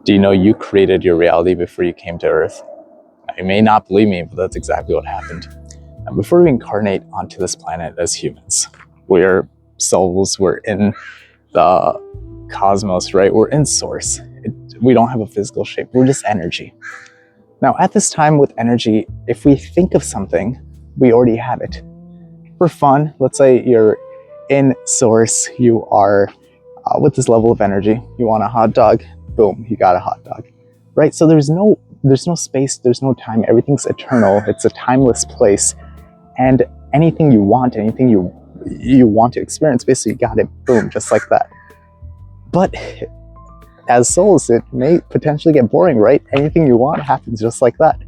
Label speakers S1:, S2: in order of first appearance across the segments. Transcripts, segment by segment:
S1: Do you know you created your reality before you came to Earth? You may not believe me, but that's exactly what happened. Now, before we incarnate onto this planet as humans, we're souls, we're in the cosmos, right? We're in source. We don't have a physical shape, we're just energy. Now, at this time with energy, if we think of something, we already have it. For fun, let's say you're in source, you are with this level of energy, you want a hot dog, boom, you got a hot dog, right? So there's no space, there's no time, everything's eternal, it's a timeless place, and anything you want, anything you want to experience, basically you got it, boom, just like that. But as souls, it may potentially get boring, right? Anything you want happens just like that.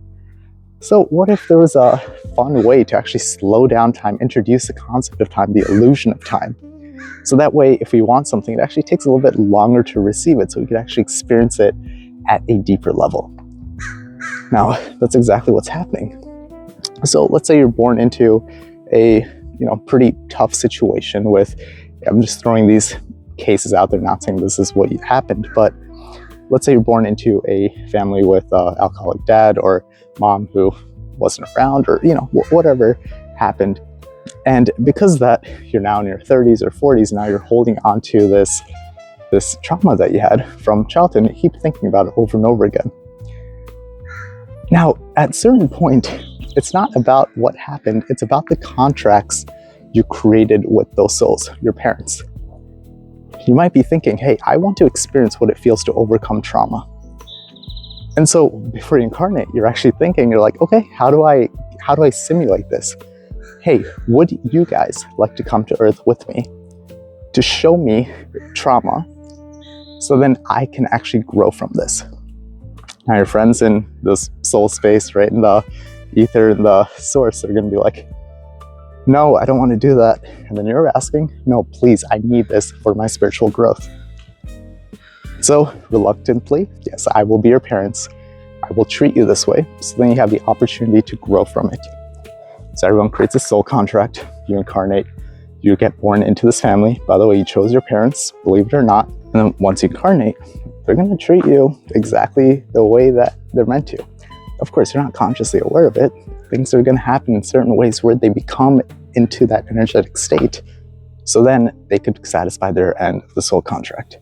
S1: So what if there was a fun way to actually slow down time, introduce the concept of time, the illusion of time? So that way, if we want something, it actually takes a little bit longer to receive it, so we can actually experience it at a deeper level. Now, that's exactly what's happening. So let's say you're born into a pretty tough situation with, I'm just throwing these cases out there, not saying this is what happened, but let's say you're born into a family with an alcoholic dad or mom who wasn't around, or whatever happened. And because of that, you're now in your 30s or 40s, now you're holding on to this trauma that you had from childhood, and you keep thinking about it over and over again. Now, at a certain point, it's not about what happened, it's about the contracts you created with those souls, your parents. You might be thinking, hey, I want to experience what it feels to overcome trauma. And so before you incarnate, you're actually thinking, you're like, okay, how do I simulate this? Hey, would you guys like to come to Earth with me to show me trauma so then I can actually grow from this? Now your friends in this soul space, right, in the ether, in the source, are going to be like, no, I don't want to do that. And then you're asking, no, please, I need this for my spiritual growth. So reluctantly, yes, I will be your parents. I will treat you this way. So then you have the opportunity to grow from it. So everyone creates a soul contract. You incarnate, you get born into this family. By the way, you chose your parents, believe it or not. And then once you incarnate, they're going to treat you exactly the way that they're meant to. Of course, you're not consciously aware of it. Things are going to happen in certain ways where they become into that energetic state. So then they could satisfy their end of the soul contract.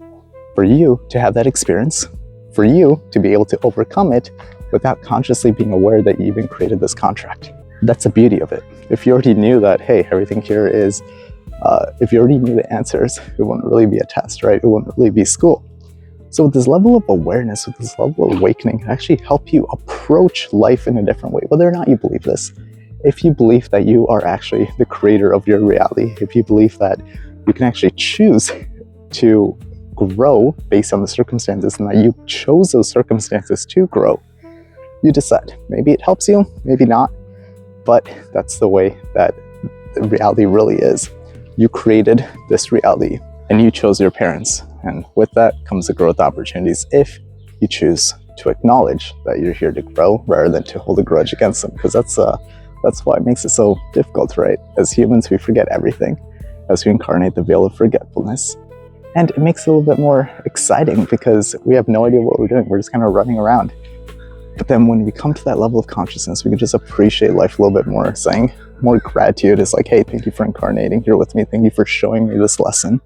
S1: For you to have that experience, for you to be able to overcome it without consciously being aware that you even created this contract. That's the beauty of it. If you already knew that, hey, everything here is, if you already knew the answers, it wouldn't really be a test, right? It wouldn't really be school. So with this level of awareness, with this level of awakening, it can actually help you approach life in a different way, whether or not you believe this. If you believe that you are actually the creator of your reality, if you believe that you can actually choose to grow based on the circumstances and that you chose those circumstances to grow, you decide. Maybe it helps you, maybe not, but that's the way that the reality really is. You created this reality and you chose your parents. And with that comes the growth opportunities if you choose to acknowledge that you're here to grow rather than to hold a grudge against them. Because that's why it makes it so difficult, right? As humans, we forget everything as we incarnate the veil of forgetfulness. And it makes it a little bit more exciting because we have no idea what we're doing. We're just kind of running around. But then when we come to that level of consciousness, we can just appreciate life a little bit more, saying more gratitude is like, hey, thank you for incarnating here with me. Thank you for showing me this lesson.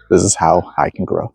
S1: This is how I can grow.